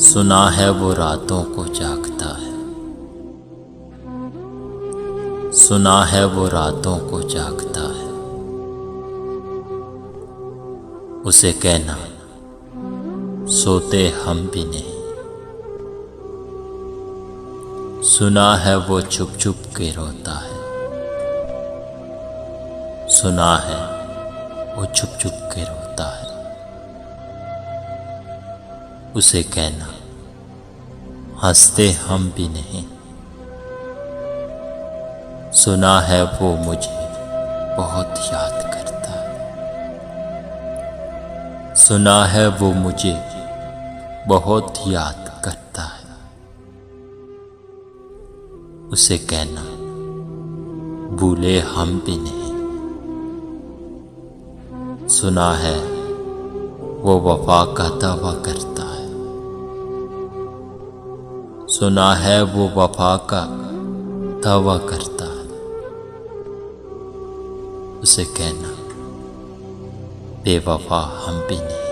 सुना है वो रातों को जागता है, सुना है वो रातों को जागता है। उसे कहना सोते हम भी नहीं। सुना है वो चुप चुप के रोता है, सुना है वो चुप चुप के रोता है। उसे कहना हंसते हम भी नहीं। सुना है वो मुझे बहुत याद करता है, सुना है वो मुझे बहुत याद करता है। उसे कहना भूले हम भी नहीं। सुना है वो वफा का दावा करता है, सुना है वो वफा का दावा करता है। उसे कहना बेवफा हम भी नहीं।